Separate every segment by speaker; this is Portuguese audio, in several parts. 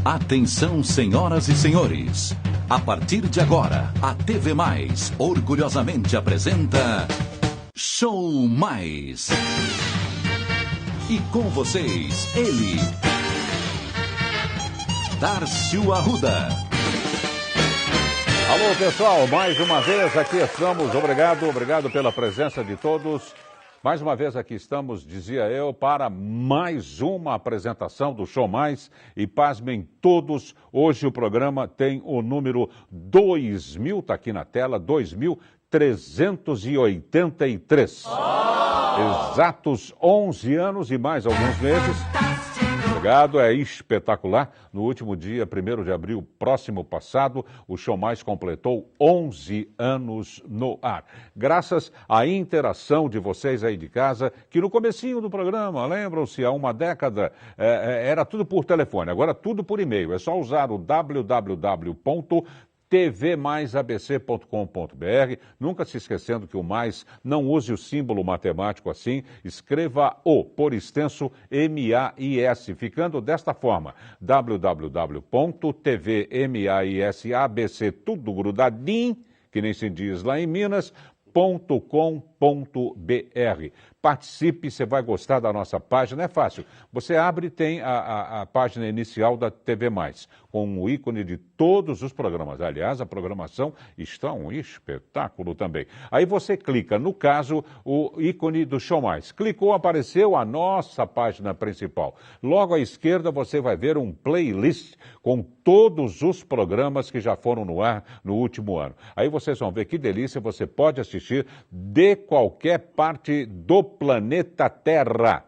Speaker 1: Atenção, senhoras e senhores. A partir de agora, a TV Mais orgulhosamente apresenta Show Mais. E com vocês, ele, Dárcio Arruda.
Speaker 2: Alô, pessoal, mais uma vez aqui estamos. Obrigado pela presença de todos. Mais uma vez aqui estamos, dizia eu, para mais uma apresentação do Show Mais. E pasmem todos, hoje o programa tem o número 2000, está aqui na tela, 2383. Exatos 11 anos e mais alguns meses. Obrigado, é espetacular. No último dia, 1º de abril, próximo passado, o Show Mais completou 11 anos no ar. Graças à interação de vocês aí de casa, que no comecinho do programa, lembram-se, há uma década, era tudo por telefone, agora tudo por e-mail. É só usar o www.tvmaisabc.com.br, nunca se esquecendo que o mais não use o símbolo matemático assim, escreva o, por extenso, MAIS, ficando desta forma, www.tvmaisabc, tudo grudadinho, que nem se diz lá em Minas, .com.br. Participe, você vai gostar da nossa página, é fácil. Você abre e tem a página inicial da TV Mais, com o ícone de todos os programas. Aliás, a programação está um espetáculo também. Aí você clica, no caso, o ícone do Show Mais. Clicou, apareceu a nossa página principal. Logo à esquerda você vai ver um playlist com todos os programas que já foram no ar no último ano. Aí vocês vão ver que delícia, você pode assistir de qualquer parte do planeta Terra.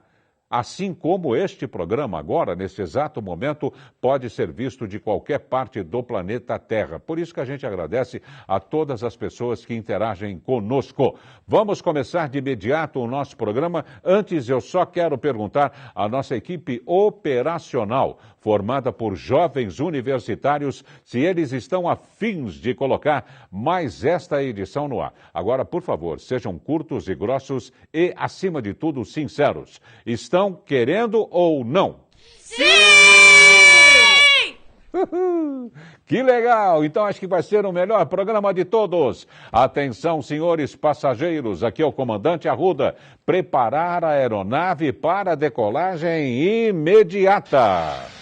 Speaker 2: Assim como este programa agora, nesse exato momento, pode ser visto de qualquer parte do planeta Terra. Por isso que a gente agradece a todas as pessoas que interagem conosco. Vamos começar de imediato o nosso programa. Antes, eu só quero perguntar à nossa equipe operacional, formada por jovens universitários, se eles estão afins de colocar mais esta edição no ar. Agora, por favor, sejam curtos e grossos e, acima de tudo, sinceros. Estão querendo ou não?
Speaker 3: Sim!
Speaker 2: Que legal! Então acho que vai ser o melhor programa de todos. Atenção, senhores passageiros, aqui é o comandante Arruda. Preparar a aeronave para a decolagem imediata.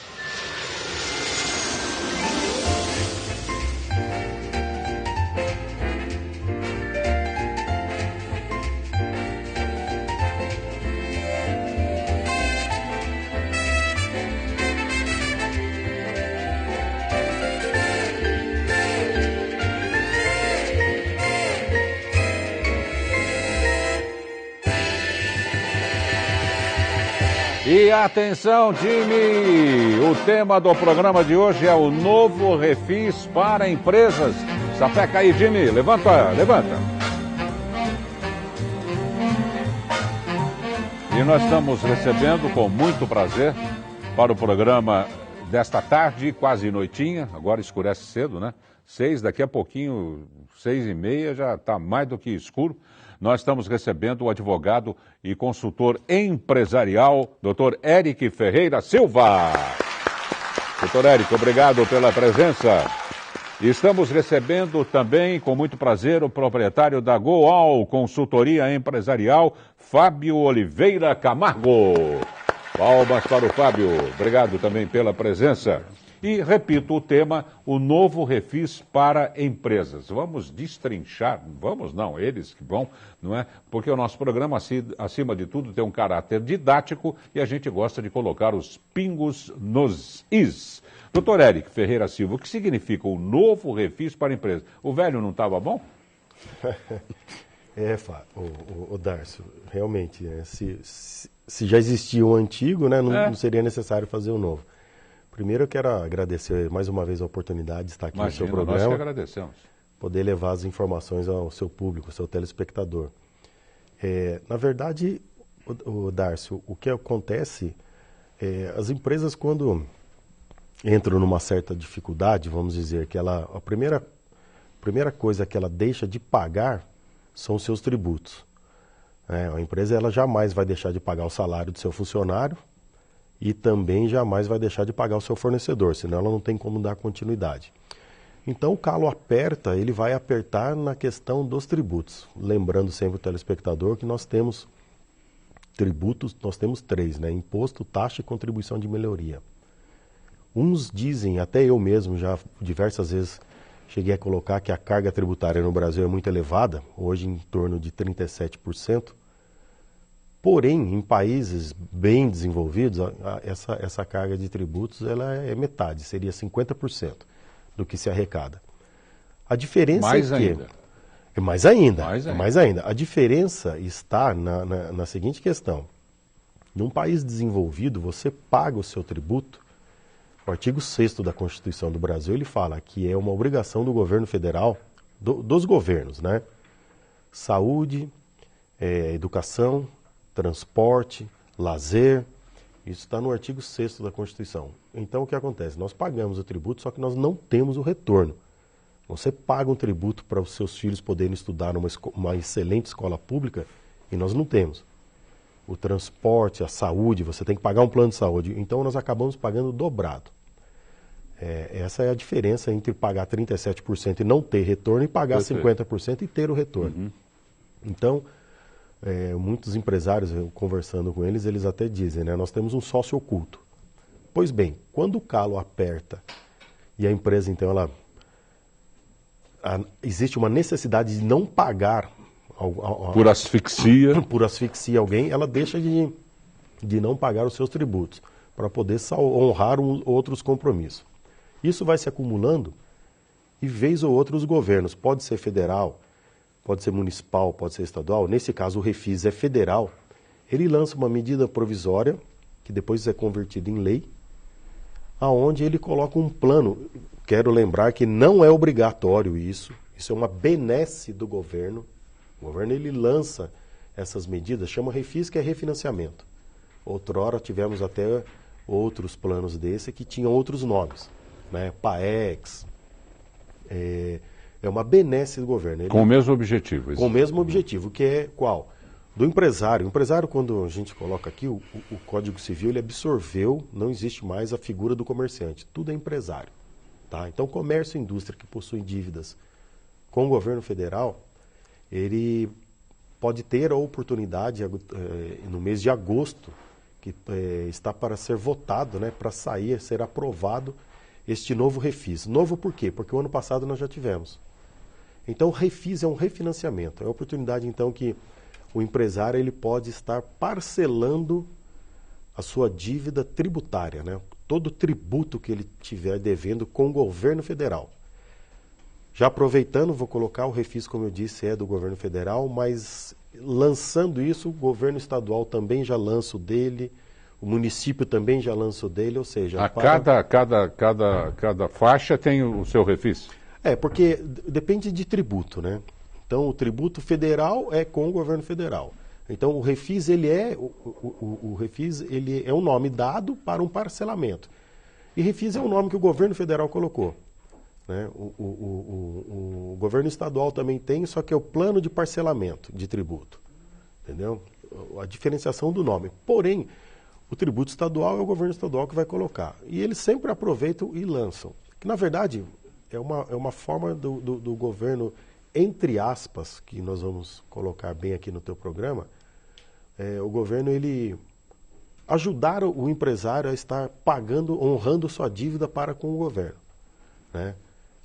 Speaker 2: E atenção, time! O tema do programa de hoje é o novo refis para empresas. Sapeca aí, Jimmy. Levanta. E nós estamos recebendo com muito prazer para o programa desta tarde, quase noitinha. Agora escurece cedo, né? 6, daqui a pouquinho, 6h30, já está mais do que escuro. Nós estamos recebendo o advogado e consultor empresarial, Dr. Eric Ferreira Silva. Dr. Eric, obrigado pela presença. Estamos recebendo também, com muito prazer, o proprietário da Goal Consultoria Empresarial, Fábio Oliveira Camargo. Palmas para o Fábio. Obrigado também pela presença. E, repito, o tema, o novo refis para empresas. Vamos destrinchar, vamos não, eles que vão, não é? Porque o nosso programa, acima de tudo, tem um caráter didático e a gente gosta de colocar os pingos nos is. Doutor Eric Ferreira Silva, o que significa o novo refis para empresas? O velho não estava bom?
Speaker 4: O Dárcio, realmente, né? Se já existia o antigo, né, não seria necessário fazer o novo. Primeiro eu quero agradecer mais uma vez a oportunidade de estar aqui no seu programa.
Speaker 2: Nós que agradecemos.
Speaker 4: Poder levar as informações ao seu público, ao seu telespectador. Na verdade, o Dárcio, o que acontece, as empresas quando entram numa certa dificuldade, vamos dizer, que a primeira coisa que ela deixa de pagar são os seus tributos. A empresa ela jamais vai deixar de pagar o salário do seu funcionário, e também jamais vai deixar de pagar o seu fornecedor, senão ela não tem como dar continuidade. Então o calo aperta, ele vai apertar na questão dos tributos. Lembrando sempre o telespectador que nós temos tributos, nós temos 3, né? Imposto, taxa e contribuição de melhoria. Uns dizem, até eu mesmo já diversas vezes cheguei a colocar que a carga tributária no Brasil é muito elevada, hoje em torno de 37%. Porém, em países bem desenvolvidos, essa carga de tributos ela é metade, seria 50% do que se arrecada. A diferença
Speaker 2: mais
Speaker 4: é que...
Speaker 2: ainda.
Speaker 4: É mais ainda.
Speaker 2: Mais ainda.
Speaker 4: É mais ainda. A diferença está na seguinte questão. Num país desenvolvido, você paga o seu tributo. O artigo 6º da Constituição do Brasil, ele fala que é uma obrigação do governo federal, dos governos, né? Saúde, educação, transporte, lazer, isso está no artigo 6º da Constituição. Então o que acontece? Nós pagamos o tributo, só que nós não temos o retorno. Você paga um tributo para os seus filhos poderem estudar numa excelente escola pública e nós não temos. O transporte, a saúde, você tem que pagar um plano de saúde. Então nós acabamos pagando dobrado. Essa é a diferença entre pagar 37% e não ter retorno e pagar 50% e ter o retorno.
Speaker 2: Uhum.
Speaker 4: Então, muitos empresários, eu conversando com eles, eles até dizem, né, nós temos um sócio oculto. Pois bem, quando o calo aperta e a empresa, então, existe uma necessidade de não pagar
Speaker 2: por asfixia
Speaker 4: alguém, ela deixa de não pagar os seus tributos para poder honrar outros compromissos. Isso vai se acumulando e vez ou outra os governos, pode ser federal, pode ser municipal, pode ser estadual, nesse caso o Refis é federal, ele lança uma medida provisória, que depois é convertida em lei, aonde ele coloca um plano. Quero lembrar que não é obrigatório isso é uma benesse do governo. O governo ele lança essas medidas, chama Refis, que é refinanciamento. Outrora tivemos até outros planos desse que tinham outros nomes, né? PAEX, é uma benesse do governo.
Speaker 2: Com o mesmo objetivo.
Speaker 4: Com o mesmo objetivo, que é qual? Do empresário. O empresário, quando a gente coloca aqui, o Código Civil, ele absorveu, não existe mais a figura do comerciante. Tudo é empresário. Tá? Então, comércio e indústria que possuem dívidas com o governo federal, ele pode ter a oportunidade, no mês de agosto, que está para ser votado, né, para ser aprovado este novo Refis. Novo por quê? Porque o ano passado nós já tivemos. Então, o Refis é um refinanciamento. É a oportunidade, então, que o empresário ele pode estar parcelando a sua dívida tributária, né? Todo tributo que ele tiver devendo com o governo federal. Já aproveitando, vou colocar o Refis, como eu disse, é do governo federal, mas lançando isso, o governo estadual também já lança o dele, o município também já lança o dele, ou seja... Cada
Speaker 2: faixa tem o seu Refis?
Speaker 4: Porque depende de tributo, né? Então, o tributo federal é com o governo federal. Então, o Refis, o Refis, ele é um nome dado para um parcelamento. E Refis é um nome que o governo federal colocou. Né? O governo estadual também tem, só que é o plano de parcelamento de tributo. Entendeu? A diferenciação do nome. Porém, o tributo estadual é o governo estadual que vai colocar. E eles sempre aproveitam e lançam. Que, na verdade, é uma forma do governo, entre aspas, que nós vamos colocar bem aqui no teu programa, o governo, ele ajudar o empresário a estar pagando, honrando sua dívida para com o governo. Né?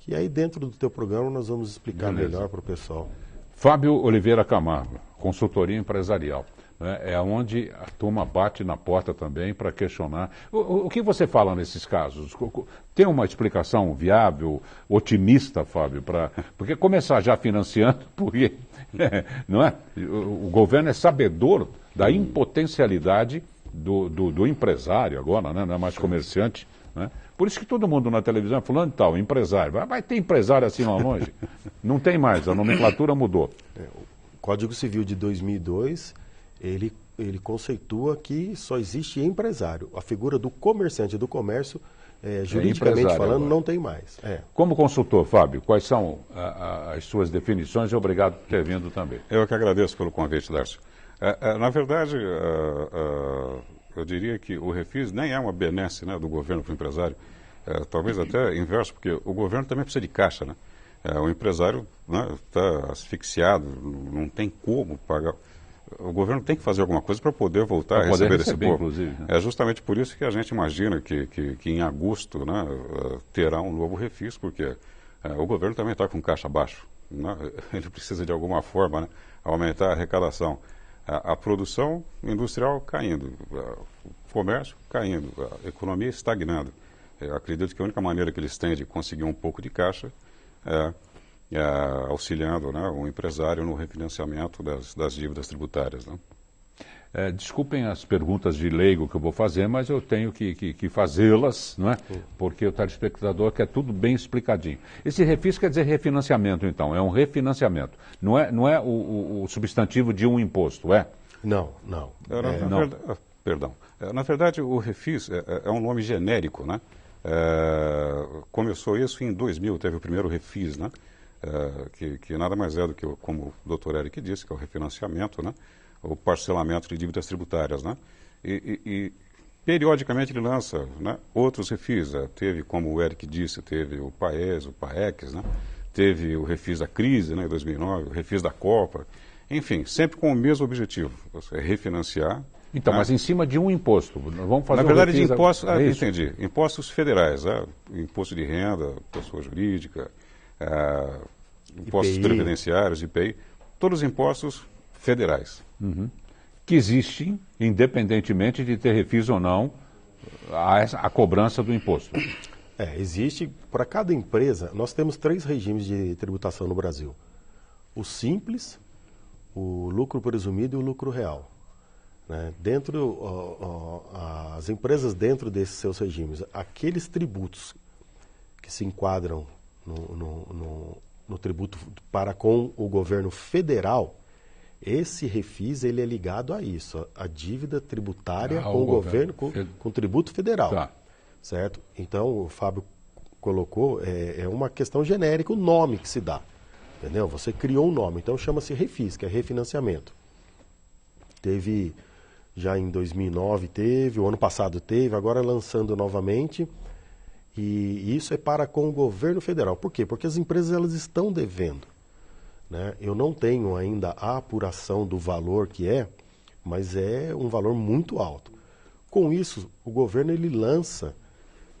Speaker 4: E aí, dentro do teu programa, nós vamos explicar melhor para o pessoal.
Speaker 2: Fábio Oliveira Camargo, consultoria empresarial. É onde a turma bate na porta também para questionar. O que você fala nesses casos? Tem uma explicação viável, otimista, Fábio? Porque começar já financiando, porque não é? O governo é sabedor da impotencialidade do empresário agora, né? Não é mais comerciante. Né? Por isso que todo mundo na televisão é fulano e tal, empresário. Vai ter empresário assim lá longe? Não tem mais, a nomenclatura mudou.
Speaker 4: O Código Civil de 2002... Ele conceitua que só existe empresário. A figura do comerciante do comércio, juridicamente falando, agora não tem mais.
Speaker 2: Como consultor, Fábio, quais são as suas definições e obrigado por ter vindo também.
Speaker 3: Eu que agradeço pelo convite, Darcio. Na verdade, eu diria que o refis nem é uma benesse, né, do governo para o empresário. Talvez até inverso, porque o governo também precisa de caixa, né? O empresário está asfixiado, não tem como pagar. O governo tem que fazer alguma coisa para poder voltar a receber esse povo.
Speaker 2: Inclusive, né?
Speaker 3: É justamente por isso que a gente imagina que em agosto, né, terá um novo refis, porque o governo também está com caixa baixo, né? Ele precisa de alguma forma, né, aumentar a arrecadação. A produção industrial caindo, o comércio caindo, a economia estagnando. Eu acredito que a única maneira que eles têm de conseguir um pouco de caixa é auxiliando, né, o empresário no refinanciamento das dívidas tributárias, né?
Speaker 2: Desculpem as perguntas de leigo que eu vou fazer, mas eu tenho que fazê-las, não é? Porque o telespectador quer tudo bem explicadinho. Esse refis quer dizer refinanciamento, então, é um refinanciamento. Não é o substantivo de um imposto, é?
Speaker 4: Não.
Speaker 3: Perdão. Na verdade, o refis é um nome genérico, né? Começou isso em 2000, teve o primeiro refis, né? Que nada mais é do que, como o Dr. Eric disse, que é o refinanciamento, né? O parcelamento de dívidas tributárias, né? E periodicamente ele lança, né, outros refis. Teve, como o Eric disse, teve o PAES, o PAEX, né? Teve o refis da crise, né, em 2009, o refis da Copa. Enfim, sempre com o mesmo objetivo, refinanciar.
Speaker 2: Então, mas em cima de um imposto. Vamos fazer
Speaker 3: Na verdade,
Speaker 2: refis,
Speaker 3: de impostos,
Speaker 2: entendi.
Speaker 3: Impostos federais, imposto de renda, pessoa jurídica, impostos
Speaker 4: IPI.
Speaker 3: previdenciários, IPI, todos os impostos federais.
Speaker 2: Uhum. Que existem, independentemente de ter refis ou não, a cobrança do imposto.
Speaker 4: Existe, para cada empresa, nós temos 3 regimes de tributação no Brasil. O simples, o lucro presumido e o lucro real. Né? As empresas dentro desses seus regimes, aqueles tributos que se enquadram no tributo para com o governo federal, esse refis ele é ligado a isso, a dívida tributária com o governo, com o tributo federal.
Speaker 2: Tá.
Speaker 4: Certo? Então, o Fábio colocou, é uma questão genérica, o nome que se dá. Entendeu? Você criou um nome, então chama-se refis, que é refinanciamento. Teve, já em 2009 teve, o ano passado teve, agora lançando novamente. E isso é para com o governo federal. Por quê? Porque as empresas elas estão devendo. Né? Eu não tenho ainda a apuração do valor que é, mas é um valor muito alto. Com isso, o governo ele lança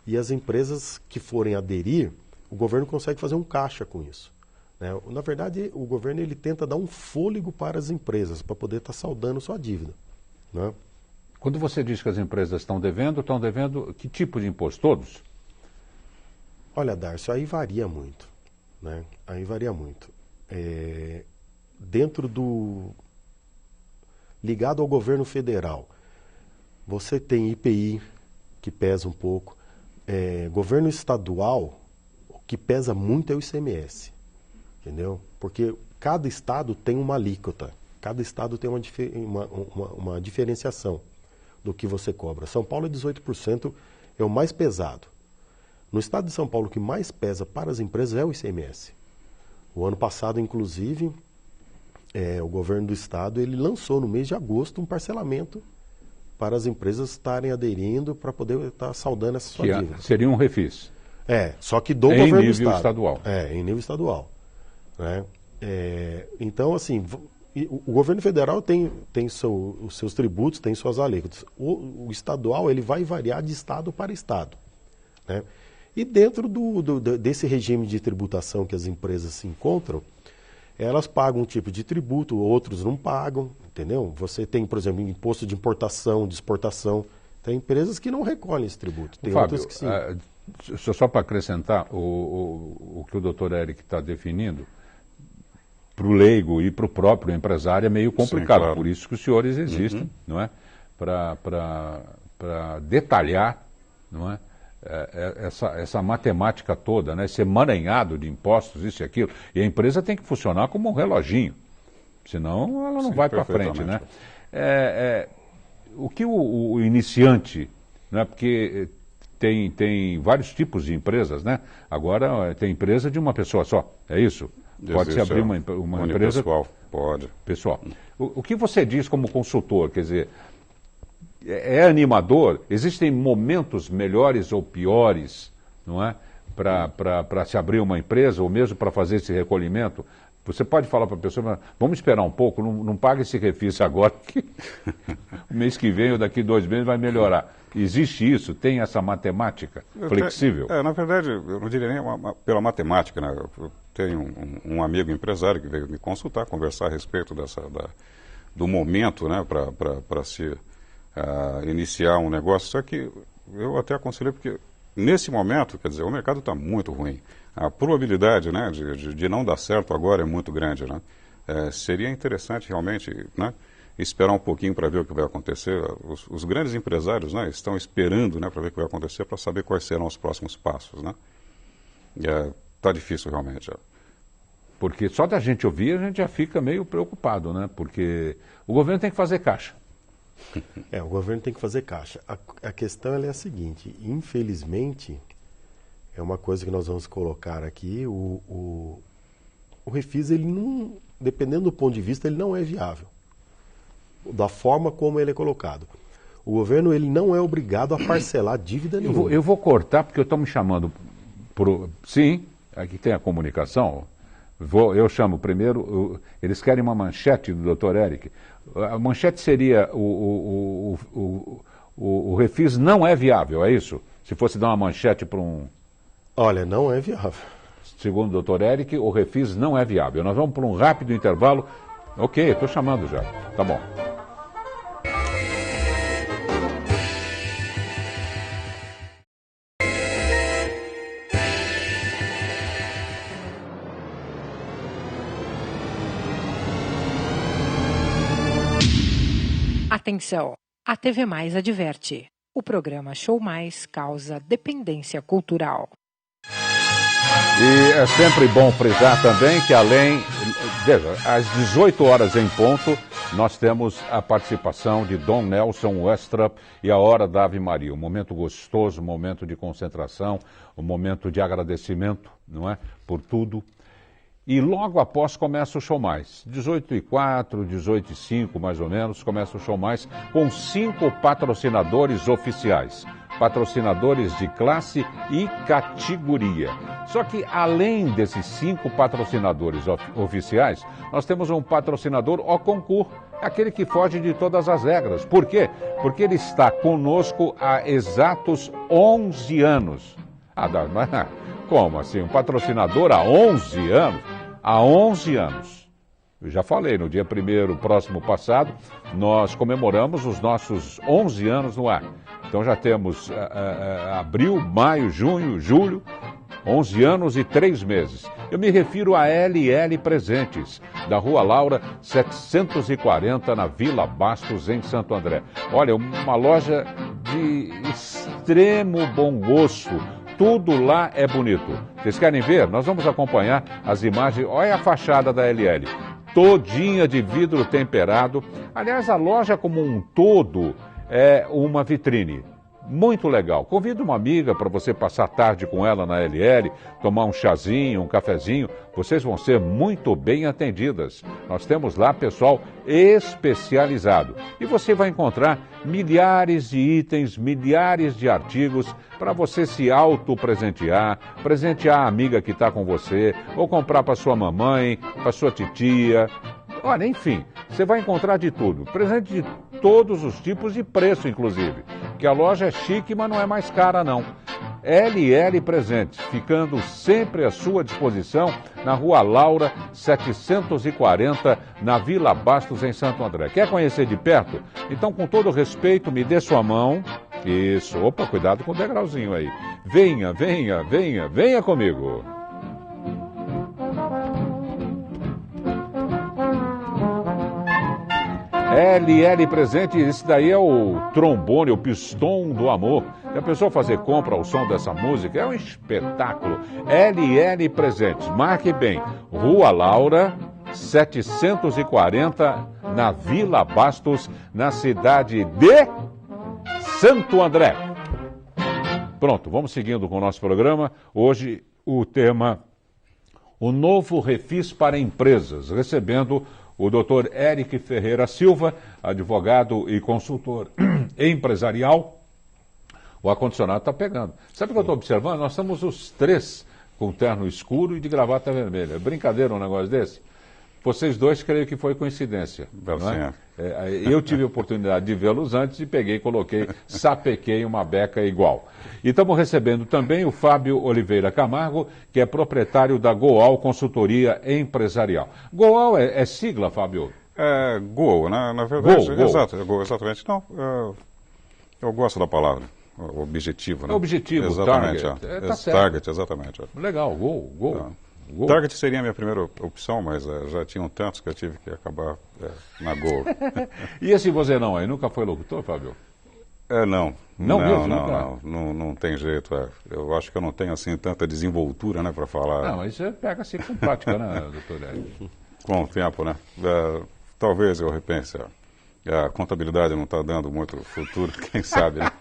Speaker 4: e as empresas que forem aderir, o governo consegue fazer um caixa com isso. Né? Na verdade, o governo ele tenta dar um fôlego para as empresas, para poder estar saldando sua dívida. Né?
Speaker 2: Quando você diz que as empresas estão devendo que tipo de imposto? Todos?
Speaker 4: Olha, Darcio, aí varia muito. Né? Aí varia muito. Dentro ligado ao governo federal, você tem IPI, que pesa um pouco. Governo estadual, o que pesa muito é o ICMS. Entendeu? Porque cada estado tem uma alíquota. Cada estado tem uma diferenciação do que você cobra. São Paulo é 18%, é o mais pesado. No estado de São Paulo, o que mais pesa para as empresas é o ICMS. O ano passado, inclusive, o governo do estado ele lançou no mês de agosto um parcelamento para as empresas estarem aderindo para poder estar saldando essa sua dívida.
Speaker 2: Seria um refis.
Speaker 4: Só que do governo do estado.
Speaker 2: Em nível estadual.
Speaker 4: Em nível estadual. Né? Então, assim, o governo federal tem os seus tributos, tem suas alíquotas. O estadual ele vai variar de estado para estado. Né? E dentro desse regime de tributação que as empresas se encontram, elas pagam um tipo de tributo, outros não pagam, entendeu? Você tem, por exemplo, imposto de importação, de exportação. Tem empresas que não recolhem esse tributo, tem
Speaker 2: Fábio,
Speaker 4: outras que sim.
Speaker 2: Só para acrescentar o que o doutor Eric está definindo, para o leigo e para o próprio empresário é meio complicado, sim, claro. Por isso que os senhores existem, não é? Para detalhar, não é? Essa matemática toda, né? Esse emaranhado de impostos, isso e aquilo. E a empresa tem que funcionar como um reloginho, senão ela não vai para frente, né? O que o iniciante, né? Porque tem vários tipos de empresas, né? Agora tem empresa de uma pessoa só, é isso? Pode-se abrir uma empresa...
Speaker 3: Pessoal, pode.
Speaker 2: Pessoal. O que você diz como consultor, quer dizer... é animador. Existem momentos melhores ou piores, não é? Para se abrir uma empresa ou mesmo para fazer esse recolhimento. Você pode falar para a pessoa, vamos esperar um pouco, não pague esse refis agora, que o mês que vem ou daqui 2 meses vai melhorar. Existe isso? Tem essa matemática flexível?
Speaker 3: Na verdade, eu não diria nem pela matemática, né? Eu tenho um amigo empresário que veio me consultar, conversar a respeito do momento, né, para se iniciar um negócio. Só que eu até aconselhei, porque nesse momento, quer dizer, o mercado está muito ruim. A probabilidade, né, de não dar certo agora é muito grande, né? Seria interessante realmente, né, esperar um pouquinho para ver o que vai acontecer. Os grandes empresários, né, estão esperando, né, para ver o que vai acontecer, para saber quais serão os próximos passos, né? Está difícil realmente.
Speaker 2: Porque só da gente ouvir a gente já fica meio preocupado, né? Porque o governo tem que fazer caixa.
Speaker 4: O governo tem que fazer caixa. A questão é a seguinte, infelizmente, é uma coisa que nós vamos colocar aqui, o refis, ele não, dependendo do ponto de vista, ele não é viável, da forma como ele é colocado. O governo, ele não é obrigado a parcelar dívida nenhuma.
Speaker 2: Eu vou cortar porque eu estou me chamando Sim, aqui tem a comunicação. Eu chamo primeiro, eles querem uma manchete do Dr. Eric. A manchete seria o refis não é viável, é isso? Se fosse dar uma manchete para um...
Speaker 4: Olha, não é viável.
Speaker 2: Segundo o Dr. Eric, o refis não é viável. Nós vamos para um rápido intervalo. Ok, estou chamando já. Tá bom.
Speaker 5: Atenção, a TV Mais adverte. O programa Show Mais causa dependência cultural.
Speaker 2: E é sempre bom frisar também que veja, às 18 horas em ponto, nós temos a participação de Dom Nelson Westrup e a Hora da Ave Maria. Um momento gostoso, um momento de concentração, um momento de agradecimento, não é? Por tudo. E logo após começa o Show Mais. 18h04, 18h05 mais ou menos, começa o Show Mais com 5 patrocinadores oficiais. Patrocinadores de classe e categoria. Só que além desses 5 patrocinadores oficiais, nós temos um patrocinador au concurso, aquele que foge de todas as regras. Por quê? Porque ele está conosco há exatos 11 anos. Como assim? Um patrocinador há 11 anos? Há 11 anos. Eu já falei, no dia 1º próximo passado, nós comemoramos os nossos 11 anos no ar. Então já temos abril, maio, junho, julho, 11 anos e 3 meses. Eu me refiro a LL Presentes, da Rua Laura 740, na Vila Bastos, em Santo André. Olha, uma loja de extremo bom gosto. Tudo lá é bonito. Vocês querem ver? Nós vamos acompanhar as imagens. Olha a fachada da LL. Todinha de vidro temperado. Aliás, a loja como um todo é uma vitrine. Muito legal. Convido uma amiga para você passar a tarde com ela na LL, tomar um chazinho, um cafezinho. Vocês vão ser muito bem atendidas. Nós temos lá pessoal especializado. E você vai encontrar milhares de itens, milhares de artigos para você se auto-presentear, presentear a amiga que está com você, ou comprar para sua mamãe, para sua titia. Olha, enfim, você vai encontrar de tudo. Presente de todos os tipos de preço, inclusive. Que a loja é chique, mas não é mais cara, não. LL Presentes, ficando sempre à sua disposição na Rua Laura 740, na Vila Bastos, em Santo André. Quer conhecer de perto? Então, com todo respeito, me dê sua mão. Isso, opa, cuidado com o degrauzinho aí. Venha, venha, venha, venha comigo. LL Presente, esse daí é o trombone, o pistão do amor. Já pensou fazer compra ao som dessa música? É um espetáculo. LL Presentes, marque bem, Rua Laura 740, na Vila Bastos, na cidade de Santo André. Pronto, vamos seguindo com o nosso programa. Hoje o tema... O novo refis para empresas, recebendo o doutor Eric Ferreira Silva, advogado e consultor empresarial. O ar-condicionado está pegando. Sabe o que eu estou observando? Nós estamos os três com terno escuro e de gravata vermelha. É brincadeira um negócio desse? Vocês dois, creio que foi coincidência. Não é? Eu tive a oportunidade de vê-los antes e peguei, coloquei, sapequei uma beca igual. E estamos recebendo também o Fábio Oliveira Camargo, que é proprietário da Goal Consultoria Empresarial. Goal é sigla, Fábio?
Speaker 3: É Goal, né? Na verdade.
Speaker 2: Goal.
Speaker 3: Exato, Goal, exatamente. Não, eu gosto da palavra. O objetivo, né?
Speaker 2: Objetivo,
Speaker 3: exatamente,
Speaker 2: target.
Speaker 3: Tá certo. Target, exatamente.
Speaker 2: Legal, Goal.
Speaker 3: Tá. Target seria a minha primeira opção, mas já tinham tantos que eu tive que acabar na Goal.
Speaker 2: E esse você não aí? Nunca foi locutor, Fábio?
Speaker 3: Não.
Speaker 2: Não
Speaker 3: tem jeito. Eu acho que eu não tenho assim tanta desenvoltura, né, para falar.
Speaker 2: Não, mas você pega assim com prática, né, doutor Eric?
Speaker 3: Com o tempo, né? Talvez eu repense. A contabilidade não está dando muito futuro, quem sabe, né?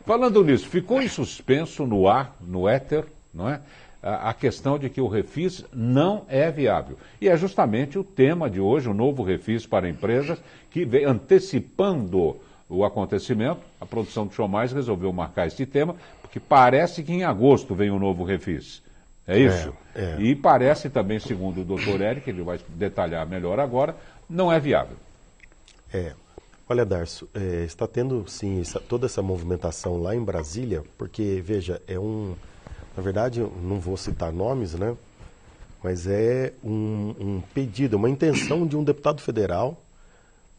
Speaker 2: Falando nisso, ficou em suspenso no ar, no éter, não é? A questão de que o refis não é viável. E é justamente o tema de hoje, o novo refis para empresas, que vem antecipando o acontecimento. A produção do Show Mais resolveu marcar este tema, porque parece que em agosto vem o novo refis. É isso? E parece também, segundo o doutor Eric, ele vai detalhar melhor agora, não é viável.
Speaker 4: Olha, Darcio, está tendo sim toda essa movimentação lá em Brasília, porque, veja, na verdade, eu não vou citar nomes, né? Mas é um pedido, uma intenção de um deputado federal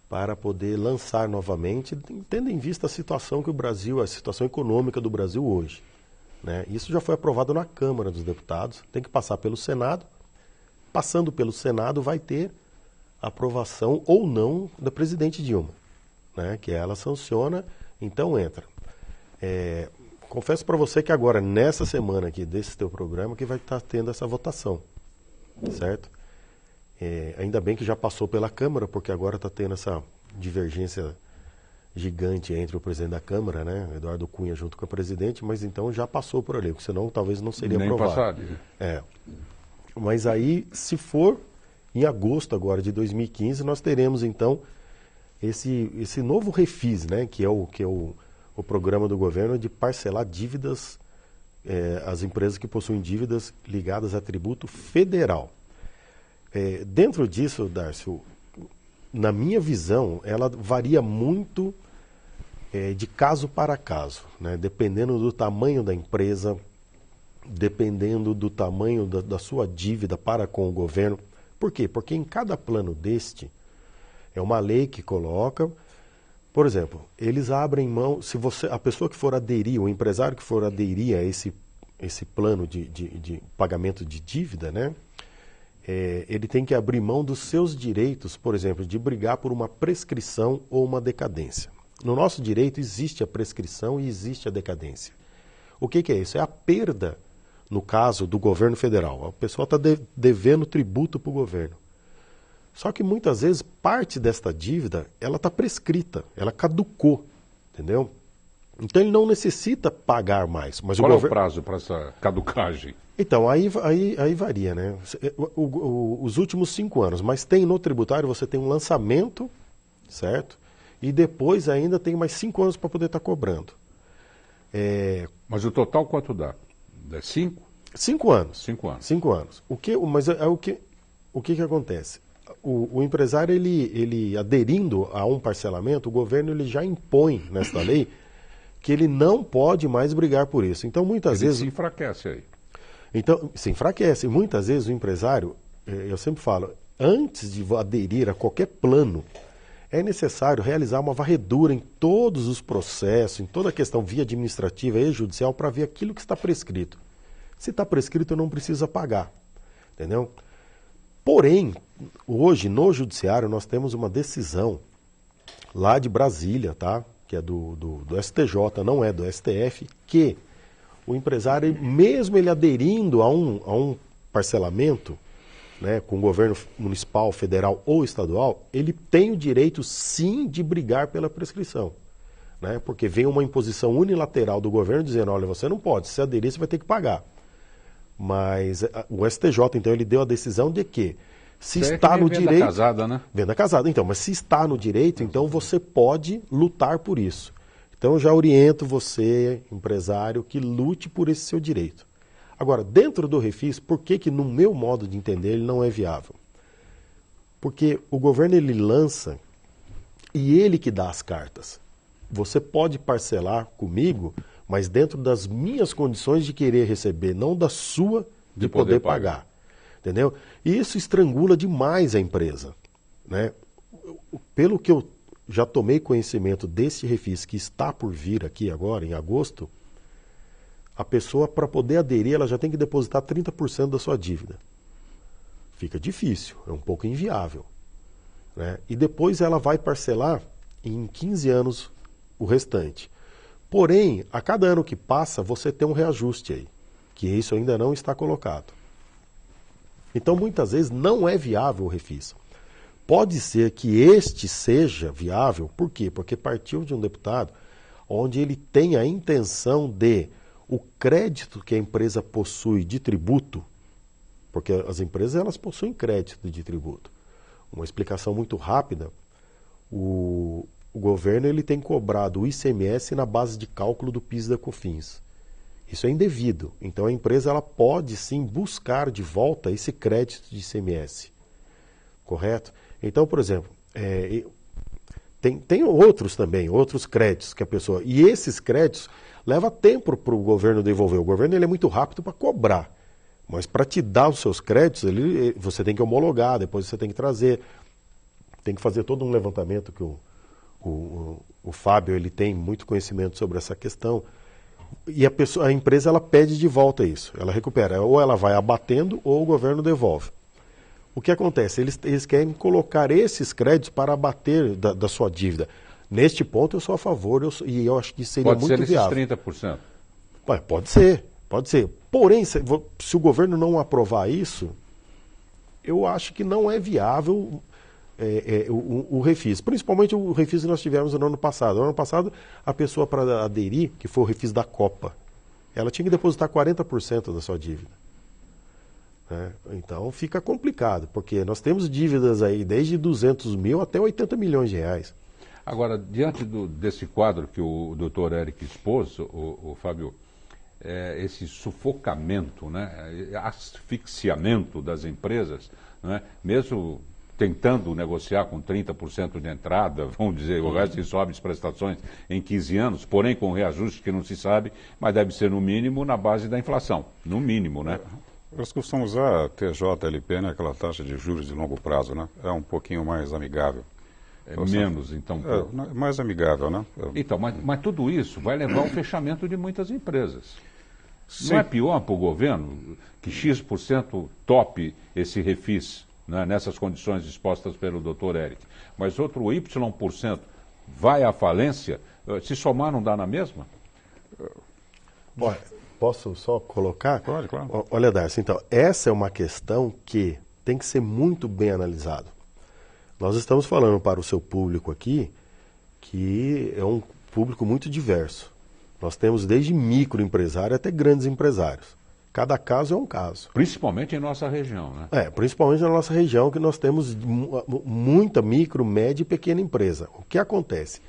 Speaker 4: para poder lançar novamente, tendo em vista a situação que o Brasil, a situação econômica do Brasil hoje, né? Isso já foi aprovado na Câmara dos Deputados, tem que passar pelo Senado. Passando pelo Senado, vai ter aprovação ou não da presidente Dilma, né? Que ela sanciona, então entra. Confesso para você que agora, nessa semana aqui desse teu programa, que vai estar tendo essa votação, certo? Ainda bem que já passou pela Câmara, porque agora está tendo essa divergência gigante entre o presidente da Câmara, né, Eduardo Cunha, junto com o presidente, mas então já passou por ali, porque senão talvez não seria aprovado. Mas aí, se for em agosto agora de 2015, nós teremos então esse novo refis, né, que é o programa do governo de parcelar dívidas, as empresas que possuem dívidas ligadas a tributo federal. Dentro disso, Darcio, na minha visão, ela varia muito de caso para caso, né? Dependendo do tamanho da empresa, dependendo do tamanho da sua dívida para com o governo. Por quê? Porque em cada plano deste, é uma lei que coloca... Por exemplo, eles abrem mão, a pessoa que for aderir, o empresário que for aderir a esse plano de pagamento de dívida, né, ele tem que abrir mão dos seus direitos, por exemplo, de brigar por uma prescrição ou uma decadência. No nosso direito existe a prescrição e existe a decadência. O que é isso? É a perda, no caso do governo federal. A pessoa está devendo tributo para o governo. Só que muitas vezes parte desta dívida, ela está prescrita, ela caducou, entendeu? Então ele não necessita pagar mais. Mas
Speaker 2: qual é o prazo para essa caducagem?
Speaker 4: Então, aí varia, né? Os últimos 5 anos, mas tem no tributário, você tem um lançamento, certo? E depois ainda tem mais 5 anos para poder estar cobrando.
Speaker 2: Mas o total quanto dá? 5?
Speaker 4: 5 anos.
Speaker 2: 5 anos.
Speaker 4: 5 anos. O que acontece? O empresário, ele aderindo a um parcelamento, o governo ele já impõe nesta lei que ele não pode mais brigar por isso. Então, muitas vezes...
Speaker 2: se enfraquece aí.
Speaker 4: Então, se enfraquece. Muitas vezes o empresário, eu sempre falo, antes de aderir a qualquer plano, é necessário realizar uma varredura em todos os processos, em toda a questão via administrativa e judicial, para ver aquilo que está prescrito. Se está prescrito, eu não preciso pagar, entendeu? Porém, hoje no judiciário nós temos uma decisão lá de Brasília, tá? Que é do STJ, não é do STF, que o empresário, mesmo ele aderindo a um parcelamento, né, com o governo municipal, federal ou estadual, ele tem o direito sim de brigar pela prescrição, né? Porque vem uma imposição unilateral do governo dizendo, olha, você não pode, se aderir você vai ter que pagar. Mas o STJ, então, ele deu a decisão de que,
Speaker 2: Se está no direito... Venda casada, né?
Speaker 4: Venda casada. Então, mas se está no direito, então você pode lutar por isso. Então, eu já oriento você, empresário, que lute por esse seu direito. Agora, dentro do refis, por que no meu modo de entender, ele não é viável? Porque o governo, ele lança e ele que dá as cartas. Você pode parcelar comigo, mas dentro das minhas condições de querer receber, não da sua de poder pagar. Entendeu? E isso estrangula demais a empresa, né? Pelo que eu já tomei conhecimento desse refis que está por vir aqui agora, em agosto, a pessoa, para poder aderir, ela já tem que depositar 30% da sua dívida. Fica difícil, é um pouco inviável, né? E depois ela vai parcelar em 15 anos o restante. Porém, a cada ano que passa, você tem um reajuste aí, que isso ainda não está colocado. Então, muitas vezes, não é viável o refis. Pode ser que este seja viável, por quê? Porque partiu de um deputado onde ele tem a intenção de o crédito que a empresa possui de tributo, porque as empresas elas possuem crédito de tributo. Uma explicação muito rápida, o governo ele tem cobrado o ICMS na base de cálculo do PIS e da COFINS. Isso é indevido. Então a empresa ela pode sim buscar de volta esse crédito de ICMS. Correto? Então, por exemplo, tem outros também, outros créditos que a pessoa... E esses créditos leva tempo para o governo devolver. O governo ele é muito rápido para cobrar. Mas para te dar os seus créditos, você tem que homologar, depois você tem que trazer. Tem que fazer todo um levantamento que o Fábio ele tem muito conhecimento sobre essa questão. E a empresa ela pede de volta isso, ela recupera. Ou ela vai abatendo ou o governo devolve. O que acontece? Eles querem colocar esses créditos para abater da sua dívida. Neste ponto eu sou a favor e eu acho que seria muito viável.
Speaker 2: Pode ser nesses 30%?
Speaker 4: Pode ser. Porém, se o governo não aprovar isso, eu acho que não é viável o refis. Principalmente o refis que nós tivemos no ano passado. No ano passado, a pessoa para aderir, que foi o refis da Copa, ela tinha que depositar 40% da sua dívida. Então fica complicado, porque nós temos dívidas aí desde 200 mil até 80 milhões de reais.
Speaker 2: Agora, diante desse quadro que o doutor Eric expôs, o Fábio, esse sufocamento, né, asfixiamento das empresas, né, mesmo tentando negociar com 30% de entrada, vamos dizer, o resto sobe as prestações em 15 anos, porém com reajuste que não se sabe, mas deve ser no mínimo na base da inflação, no mínimo, né?
Speaker 3: Nós costumamos usar a TJLP, né, aquela taxa de juros de longo prazo, né? É um pouquinho mais amigável.
Speaker 2: Menos, então.
Speaker 3: Mais amigável, né?
Speaker 2: Então, mas tudo isso vai levar ao fechamento de muitas empresas.
Speaker 3: Sim.
Speaker 2: Não é pior para o governo que X% tope esse refis, né, nessas condições expostas pelo doutor Eric, mas outro Y% vai à falência, se somar não dá na mesma?
Speaker 4: Olha, posso só colocar?
Speaker 3: Pode, claro.
Speaker 4: Olha, Darcy, então, essa é uma questão que tem que ser muito bem analisada. Nós estamos falando para o seu público aqui, que é um público muito diverso. Nós temos desde microempresário até grandes empresários. Cada caso é um caso.
Speaker 2: Principalmente em nossa região, né?
Speaker 4: Principalmente na nossa região, que nós temos muita micro, média e pequena empresa. O que acontece?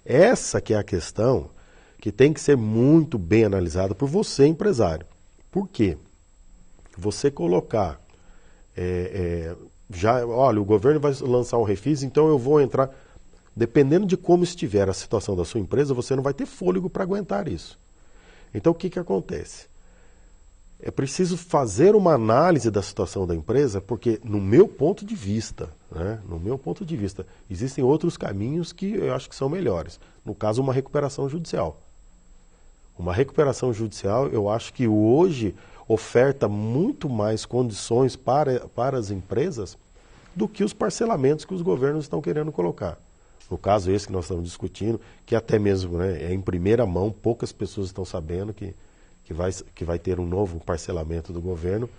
Speaker 4: Essa que é a questão que tem que ser muito bem analisada por você, empresário. Por quê? Você colocar... olha, o governo vai lançar um refis, então eu vou entrar... Dependendo de como estiver a situação da sua empresa, você não vai ter fôlego para aguentar isso. Então, o que acontece? É preciso fazer uma análise da situação da empresa, porque, no meu ponto de vista, existem outros caminhos que eu acho que são melhores. No caso, uma recuperação judicial. Uma recuperação judicial, eu acho que hoje oferta muito mais condições para as empresas do que os parcelamentos que os governos estão querendo colocar. No caso esse que nós estamos discutindo, que até mesmo, né, é em primeira mão, poucas pessoas estão sabendo que vai ter um novo parcelamento do governo.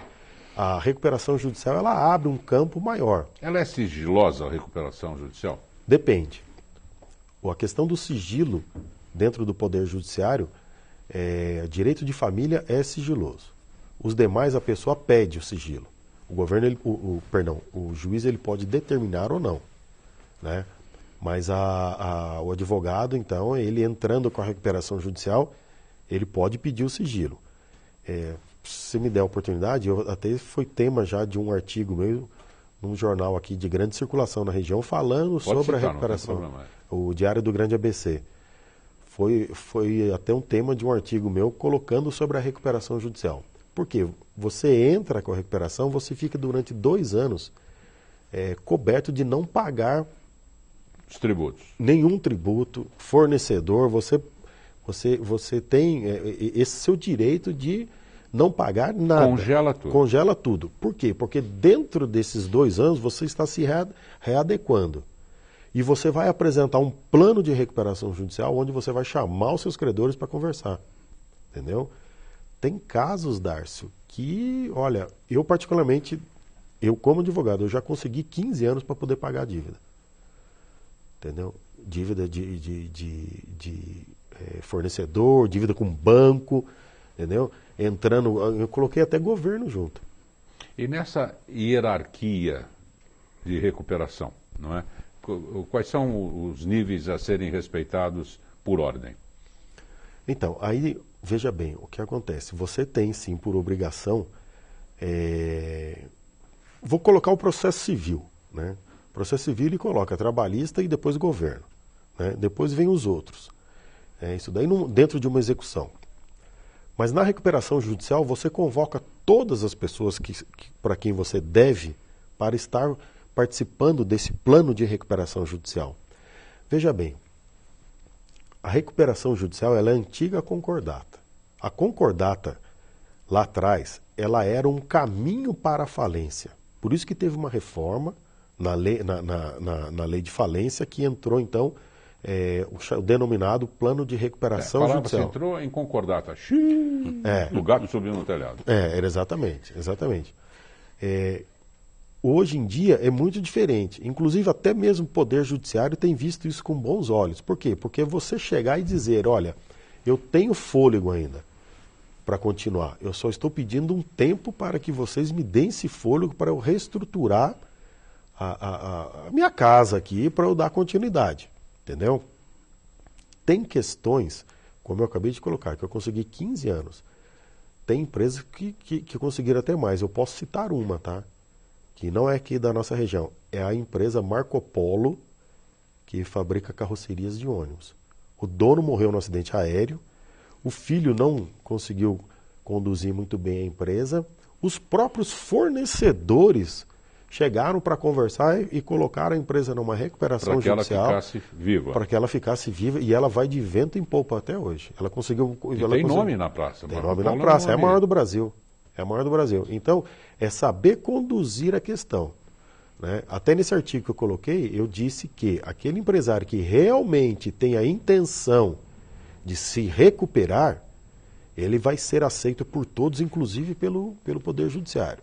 Speaker 4: A recuperação judicial, ela abre um campo maior.
Speaker 2: Ela é sigilosa, a recuperação judicial?
Speaker 4: Depende. A questão do sigilo dentro do Poder Judiciário, direito de família é sigiloso. Os demais, a pessoa pede o sigilo. O governo, o juiz ele pode determinar ou não, né? Mas o advogado, então, ele entrando com a recuperação judicial, ele pode pedir o sigilo. Se me der a oportunidade, até foi tema já de um artigo meu, num jornal aqui de grande circulação na região, falando sobre a recuperação. O Diário do Grande ABC. Foi até um tema de um artigo meu colocando sobre a recuperação judicial. Por quê? Você entra com a recuperação, você fica durante 2 anos coberto de não pagar
Speaker 2: os tributos.
Speaker 4: Nenhum tributo, fornecedor, você tem esse seu direito de não pagar nada.
Speaker 2: Congela tudo.
Speaker 4: Congela tudo. Por quê? Porque dentro desses 2 anos você está se readequando. E você vai apresentar um plano de recuperação judicial onde você vai chamar os seus credores para conversar. Entendeu? Tem casos, Dárcio, que, olha, eu particularmente, como advogado, eu já consegui 15 anos para poder pagar a dívida. Entendeu? Dívida de fornecedor, dívida com banco, entendeu? Eu coloquei até governo junto.
Speaker 2: E nessa hierarquia de recuperação, não é? Quais são os níveis a serem respeitados por ordem?
Speaker 4: Então, aí, veja bem, o que acontece? Você tem, sim, por obrigação, vou colocar o processo civil, né? O processo civil ele coloca trabalhista e depois governo, né? Depois vem os outros. Isso daí dentro de uma execução. Mas na recuperação judicial, você convoca todas as pessoas para quem você deve para estar participando desse plano de recuperação judicial. Veja bem, a recuperação judicial ela é antiga concordata. A concordata, lá atrás, ela era um caminho para a falência. Por isso que teve uma reforma na lei de falência que entrou, então, o denominado plano de recuperação judicial.
Speaker 2: Entrou em concordata. O gato subiu no telhado.
Speaker 4: Era exatamente. Hoje em dia é muito diferente. Inclusive, até mesmo o Poder Judiciário tem visto isso com bons olhos. Por quê? Porque você chegar e dizer, olha, eu tenho fôlego ainda para continuar. Eu só estou pedindo um tempo para que vocês me deem esse fôlego para eu reestruturar a minha casa aqui para eu dar continuidade. Entendeu? Tem questões, como eu acabei de colocar, que eu consegui 15 anos. Tem empresas que conseguiram até mais. Eu posso citar uma, tá? Que não é aqui da nossa região. É a empresa Marco Polo, que fabrica carrocerias de ônibus. O dono morreu no acidente aéreo. O filho não conseguiu conduzir muito bem a empresa. Os próprios fornecedores chegaram para conversar e colocaram a empresa numa recuperação judicial.
Speaker 2: Para que ela ficasse viva.
Speaker 4: Para que ela ficasse viva e ela vai de vento em popa até hoje. Ela conseguiu.
Speaker 2: Tem nome na praça.
Speaker 4: Tem nome na praça. É a maior do Brasil. Então, é saber conduzir a questão. Né? Até nesse artigo que eu coloquei, eu disse que aquele empresário que realmente tem a intenção de se recuperar, ele vai ser aceito por todos, inclusive pelo Poder Judiciário.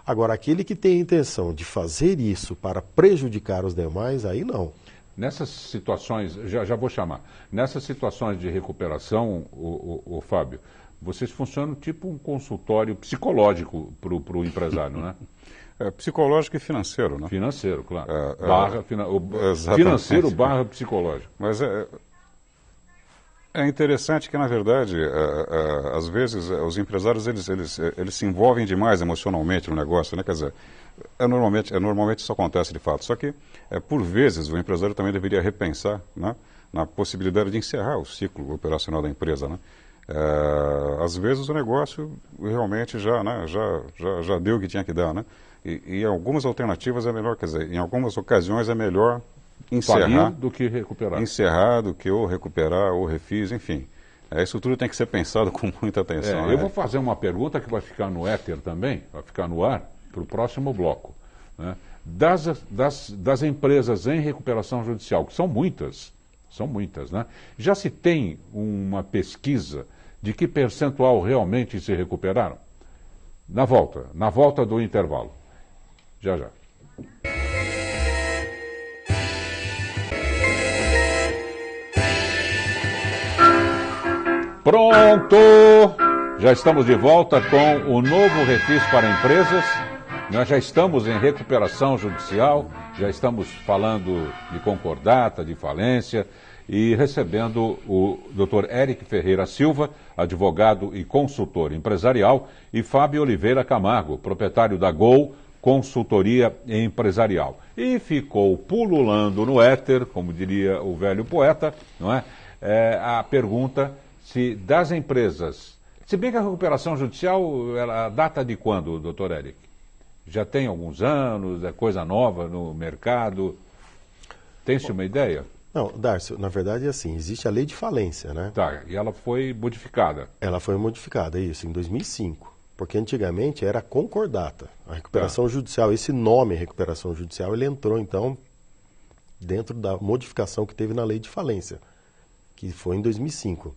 Speaker 4: Agora, aquele que tem a intenção de fazer isso para prejudicar os demais, aí não.
Speaker 2: Nessas situações, já vou chamar, nessas situações de recuperação, o Fábio, vocês funcionam tipo um consultório psicológico para o empresário, né?
Speaker 3: Psicológico e financeiro, né?
Speaker 2: Financeiro, claro.
Speaker 3: Financeiro
Speaker 2: / psicológico.
Speaker 3: Mas é interessante que, na verdade, às vezes, os empresários eles se envolvem demais emocionalmente no negócio, né? Quer dizer, normalmente isso acontece de fato. Só que, por vezes, o empresário também deveria repensar, né, na possibilidade de encerrar o ciclo operacional da empresa, né? Às vezes o negócio realmente já deu o que tinha que dar, né? E em algumas alternativas é melhor, quer dizer, em algumas ocasiões é melhor encerrar
Speaker 2: do que recuperar.
Speaker 3: Encerrar do que ou recuperar ou refis, enfim. Isso tudo tem que ser pensado com muita atenção.
Speaker 2: Eu vou fazer uma pergunta que vai ficar no éter também, vai ficar no ar, para o próximo bloco. Né? Das empresas em recuperação judicial, que são muitas, né? Já se tem uma pesquisa de que percentual realmente se recuperaram? Na volta do intervalo. Já. Pronto! Já estamos de volta com o novo refis para empresas. Nós já estamos em recuperação judicial, já estamos falando de concordata, de falência, e recebendo o Dr. Eric Ferreira Silva, advogado e consultor empresarial, e Fábio Oliveira Camargo, proprietário da Gol Consultoria Empresarial. E ficou pululando no éter, como diria o velho poeta, não é? A pergunta se das empresas... Se bem que a recuperação judicial, ela data de quando, doutor Eric? Já tem alguns anos, é coisa nova no mercado? Tem-se uma ideia?
Speaker 4: Não, Darcio, na verdade é assim, existe a lei de falência, né?
Speaker 2: Tá, e ela foi modificada?
Speaker 4: Ela foi modificada, isso, em 2005. Porque antigamente era concordata. A recuperação judicial, esse nome recuperação judicial, ele entrou então dentro da modificação que teve na lei de falência, que foi em 2005.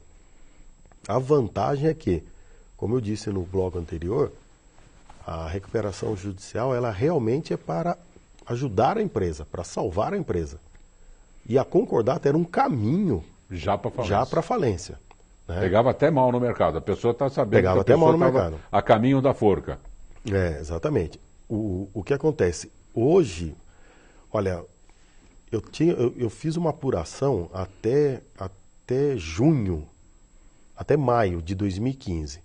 Speaker 4: A vantagem é que, como eu disse no bloco anterior, a recuperação judicial, ela realmente é para ajudar a empresa, para salvar a empresa. E a concordata era um caminho
Speaker 2: já para
Speaker 4: falência. Né?
Speaker 2: Pegava até mal no mercado. A pessoa está sabendo
Speaker 4: Pegava
Speaker 2: que a
Speaker 4: até
Speaker 2: pessoa
Speaker 4: mal no mercado.
Speaker 2: A caminho da forca.
Speaker 4: Exatamente. O que acontece? Hoje, olha, eu fiz uma apuração até junho, até maio de 2015.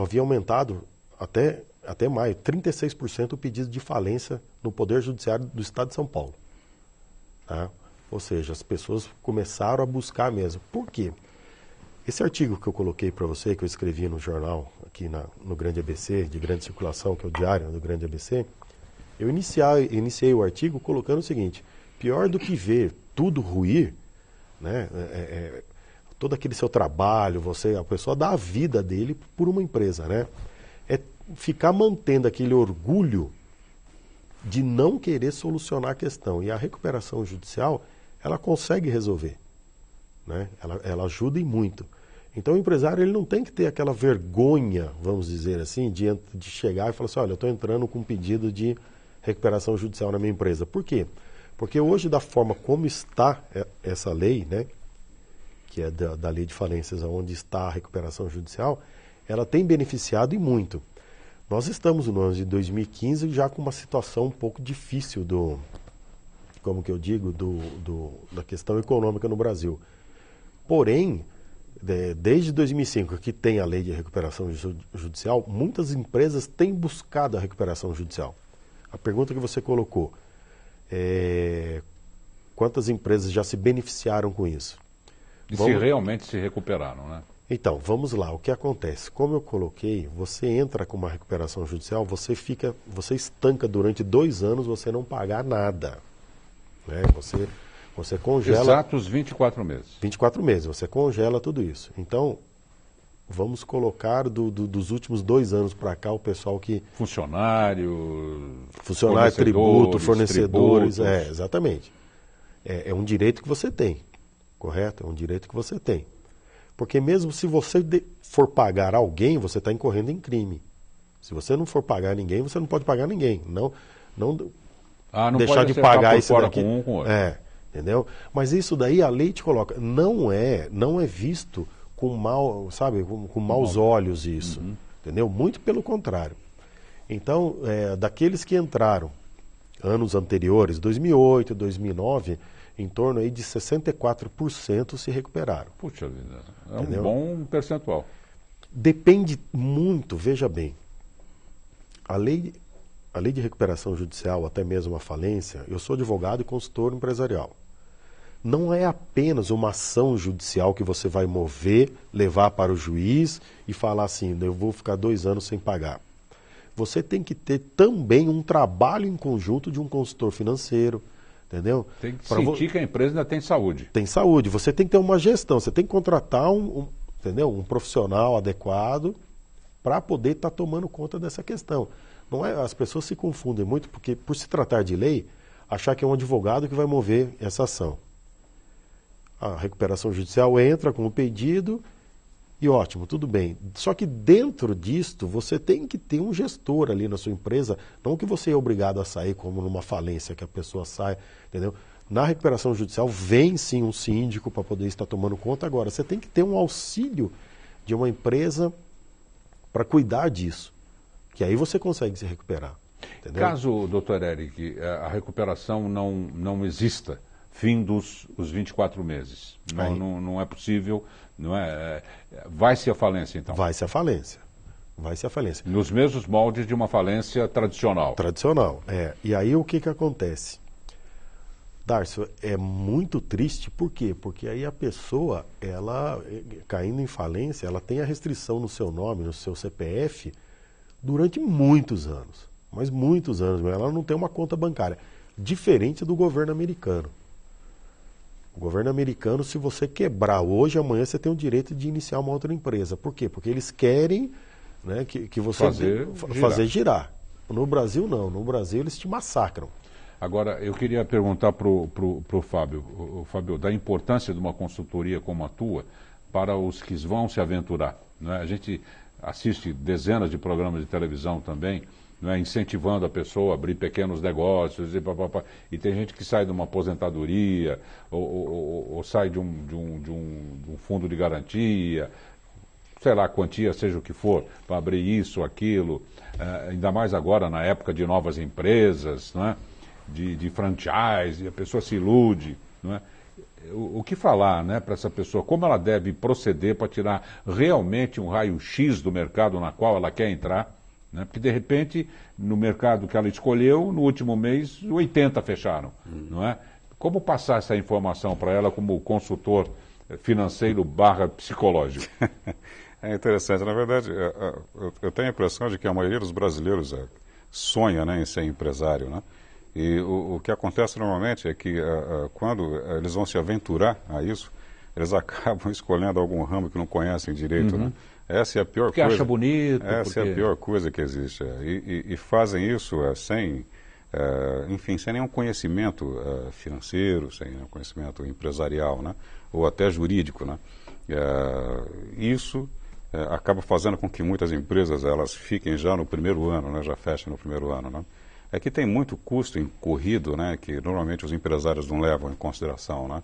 Speaker 4: Havia aumentado até maio, 36% o pedido de falência no Poder Judiciário do Estado de São Paulo. Tá? Ou seja, as pessoas começaram a buscar mesmo. Por quê? Esse artigo que eu coloquei para você, que eu escrevi no jornal, aqui no Grande ABC, de grande circulação, que é o Diário do Grande ABC, eu iniciei o artigo colocando o seguinte: pior do que ver tudo ruir, né, todo aquele seu trabalho, a pessoa dá a vida dele por uma empresa, né? É ficar mantendo aquele orgulho de não querer solucionar a questão. E a recuperação judicial, ela consegue resolver. Né? Ela ajuda e muito. Então o empresário ele não tem que ter aquela vergonha, vamos dizer assim, de chegar e falar assim, olha, eu estou entrando com um pedido de recuperação judicial na minha empresa. Por quê? Porque hoje, da forma como está essa lei, né, que é da lei de falências, onde está a recuperação judicial, ela tem beneficiado e muito. Nós estamos no ano de 2015 já com uma situação um pouco difícil como que eu digo, da questão econômica no Brasil. Porém, desde 2005 que tem a lei de recuperação judicial, muitas empresas têm buscado a recuperação judicial. A pergunta que você colocou, quantas empresas já se beneficiaram com isso?
Speaker 2: E se realmente se recuperaram, né?
Speaker 4: Então, vamos lá, o que acontece? Como eu coloquei, você entra com uma recuperação judicial, você estanca durante 2 anos, você não pagar nada. Né? Você congela...
Speaker 2: Exatos 24 meses.
Speaker 4: 24 meses, você congela tudo isso. Então, vamos colocar dos últimos 2 anos para cá o pessoal que...
Speaker 2: Funcionário,
Speaker 4: tributo, fornecedores,
Speaker 2: tributos.
Speaker 4: Exatamente. É um direito que você tem, correto? É um direito que você tem. Porque mesmo se você for pagar alguém, você está incorrendo em crime. Se você não for pagar ninguém, você não pode pagar ninguém. Não deixar de pagar isso daqui.
Speaker 2: Com um, com outro.
Speaker 4: Entendeu? Mas isso daí a lei te coloca. Não é visto com com maus olhos isso.
Speaker 2: Uhum.
Speaker 4: Entendeu? Muito pelo contrário. Então, daqueles que entraram anos anteriores, 2008, 2009... em torno aí de 64% se recuperaram.
Speaker 2: Puxa vida,
Speaker 4: entendeu?
Speaker 2: Um bom percentual.
Speaker 4: Depende muito, veja bem, a lei de recuperação judicial, até mesmo a falência, eu sou advogado e consultor empresarial. Não é apenas uma ação judicial que você vai mover, levar para o juiz e falar assim, eu vou ficar 2 anos sem pagar. Você tem que ter também um trabalho em conjunto de um consultor financeiro, entendeu?
Speaker 2: Tem que sentir que a empresa ainda tem saúde.
Speaker 4: Tem saúde. Você tem que ter uma gestão. Você tem que contratar um profissional adequado para poder estar tomando conta dessa questão. Não é, as pessoas se confundem muito porque, por se tratar de lei, achar que é um advogado que vai mover essa ação. A recuperação judicial entra com o pedido e ótimo, tudo bem. Só que dentro disto, você tem que ter um gestor ali na sua empresa, não que você é obrigado a sair como numa falência, que a pessoa sai, entendeu? Na recuperação judicial vem sim um síndico para poder estar tomando conta. Agora, você tem que ter um auxílio de uma empresa para cuidar disso. que aí você consegue se recuperar. Entendeu?
Speaker 2: Caso, doutor Eric, a recuperação não exista, findos os 24 meses, não é possível, vai-se à falência então?
Speaker 4: Vai-se à falência. Vai-se à falência.
Speaker 2: Nos mesmos moldes de uma falência tradicional.
Speaker 4: Tradicional, E aí o que acontece? Darcio, é muito triste, por quê? Porque aí a pessoa, ela, caindo em falência, ela tem a restrição no seu nome, no seu CPF, durante muitos anos. Mas muitos anos, ela não tem uma conta bancária. Diferente do governo americano. O governo americano, se você quebrar hoje, amanhã você tem o direito de iniciar uma outra empresa. Por quê? Porque eles querem, né, que você fazer girar. No Brasil, não. No Brasil, eles te massacram.
Speaker 2: Agora, eu queria perguntar para o Fábio, da importância de uma consultoria como a tua para os que vão se aventurar. Né? A gente assiste dezenas de programas de televisão também, incentivando a pessoa a abrir pequenos negócios, e tem gente que sai de uma aposentadoria, ou sai de um fundo de garantia, sei lá, quantia, seja o que for, para abrir isso, aquilo, ainda mais agora na época de novas empresas, não é? De franchise, a pessoa se ilude, não é? O que falar, né, para essa pessoa? Como ela deve proceder para tirar realmente um raio-x do mercado na qual ela quer entrar? Né? Porque, de repente, no mercado que ela escolheu, no último mês, 80 fecharam, não é? Como passar essa informação para ela como consultor financeiro / psicológico?
Speaker 3: É interessante. Na verdade, eu tenho a impressão de que a maioria dos brasileiros sonha, né, em ser empresário, né? E o que acontece normalmente é que quando eles vão se aventurar a isso, eles acabam escolhendo algum ramo que não conhecem direito, né? Essa é a pior coisa.
Speaker 2: Acha bonito.
Speaker 3: Essa é a pior coisa que existe. E fazem isso sem nenhum conhecimento financeiro, sem nenhum conhecimento empresarial, né? Ou até jurídico, né? Isso acaba fazendo com que muitas empresas elas fiquem já no primeiro ano, né? Já fechem no primeiro ano, né? É que tem muito custo incorrido, né, que normalmente os empresários não levam em consideração, né?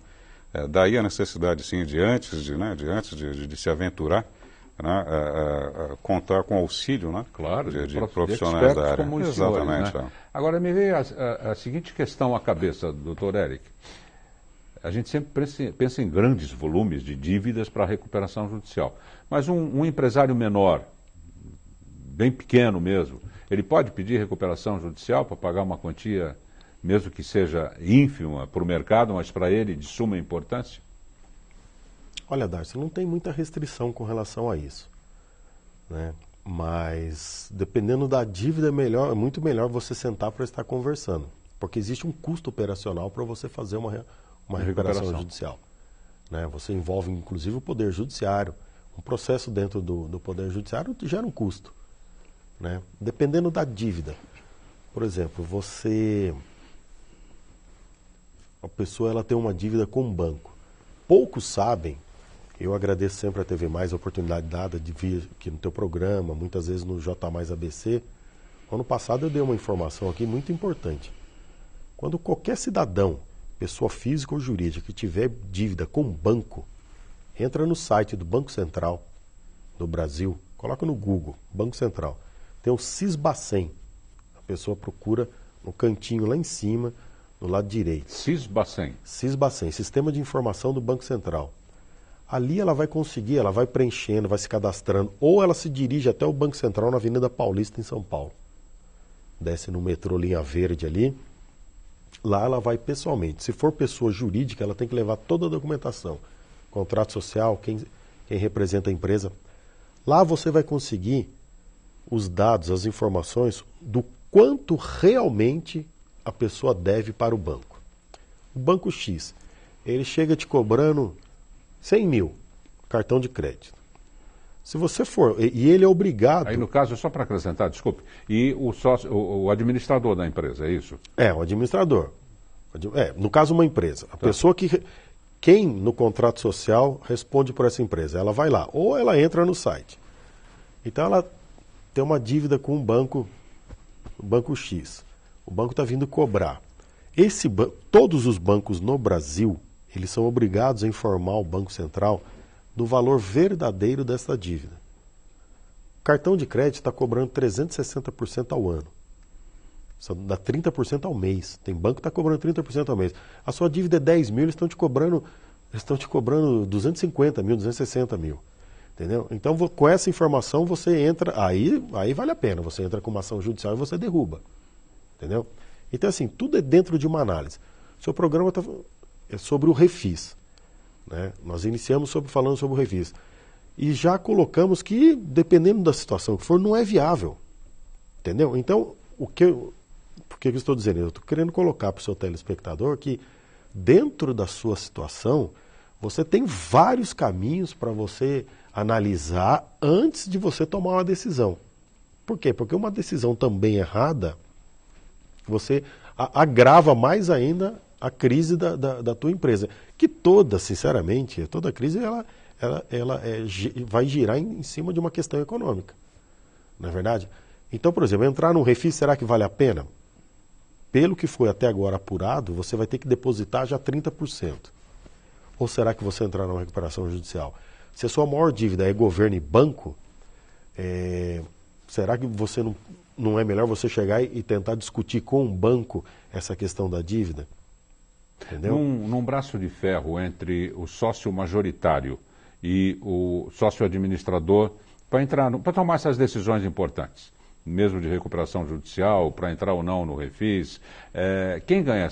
Speaker 3: Daí a necessidade, sim, de antes de se aventurar, né, contar com auxílio, né,
Speaker 2: claro,
Speaker 3: de profissionais da área.
Speaker 2: Como
Speaker 3: Exatamente.
Speaker 2: Senhores, né? Agora, me veio a seguinte questão à cabeça, doutor Eric. A gente sempre pensa em grandes volumes de dívidas para a recuperação judicial. Mas um empresário menor, bem pequeno mesmo, ele pode pedir recuperação judicial para pagar uma quantia, mesmo que seja ínfima para o mercado, mas para ele de suma importância?
Speaker 4: Olha, Darcio, não tem muita restrição com relação a isso, né? Mas, dependendo da dívida, é muito melhor você sentar para estar conversando, porque existe um custo operacional para você fazer uma recuperação judicial, né? Você envolve, inclusive, o Poder Judiciário. Um processo dentro do Poder Judiciário gera um custo, né? Dependendo da dívida. Por exemplo, a pessoa ela tem uma dívida com um banco. Poucos sabem, eu agradeço sempre a TV Mais a oportunidade dada de vir aqui no teu programa, muitas vezes no J Mais ABC. Ano passado eu dei uma informação aqui muito importante. Quando qualquer cidadão, pessoa física ou jurídica, que tiver dívida com banco, entra no site do Banco Central do Brasil, coloca no Google, Banco Central. Tem o Sisbacen. A pessoa procura no cantinho lá em cima, no lado direito.
Speaker 2: Sisbacen.
Speaker 4: Sisbacen, Sistema de Informação do Banco Central. Ali ela vai conseguir, ela vai preenchendo, vai se cadastrando, ou ela se dirige até o Banco Central na Avenida Paulista, em São Paulo. Desce no metrô Linha Verde ali. Lá ela vai pessoalmente. Se for pessoa jurídica, ela tem que levar toda a documentação. Contrato social, quem representa a empresa. Lá você vai conseguir os dados, as informações do quanto realmente a pessoa deve para o banco. O Banco X, ele chega te cobrando 100 mil, cartão de crédito. Se você for, e ele é obrigado...
Speaker 2: Aí no caso, só para acrescentar, desculpe, e o sócio, o administrador da empresa, é isso?
Speaker 4: O administrador. No caso, uma empresa. A pessoa quem no contrato social responde por essa empresa, ela vai lá, ou ela entra no site. Então ela tem uma dívida com o banco X. O banco está vindo cobrar. Todos os bancos no Brasil, eles são obrigados a informar o Banco Central do valor verdadeiro dessa dívida. cartão de crédito está cobrando 360% ao ano. Isso dá 30% ao mês. Tem banco que está cobrando 30% ao mês. A sua dívida é 10 mil, eles estão te cobrando 250 mil, 260 mil. Entendeu? Então, com essa informação, você entra, aí vale a pena. Você entra com uma ação judicial e você derruba. Entendeu? Então, assim, tudo é dentro de uma análise. O seu programa é sobre o refis. Né? Nós iniciamos falando sobre o refis. E já colocamos que, dependendo da situação que for, não é viável. Entendeu? Então, por que eu estou dizendo? Eu estou querendo colocar para o seu telespectador que, dentro da sua situação, você tem vários caminhos para você analisar antes de você tomar uma decisão. Por quê? Porque uma decisão também errada, você agrava mais ainda a crise da tua empresa. Que sinceramente, toda crise vai girar em cima de uma questão econômica. Não é verdade? Então, por exemplo, entrar num refis, será que vale a pena? Pelo que foi até agora apurado, você vai ter que depositar já 30%. Ou será que você entrar numa recuperação judicial? Se a sua maior dívida é governo e banco, será que você não é melhor você chegar e tentar discutir com um banco essa questão da dívida? Entendeu?
Speaker 2: Num braço de ferro entre o sócio majoritário e o sócio administrador, para tomar essas decisões importantes, mesmo de recuperação judicial, para entrar ou não no refis, quem ganha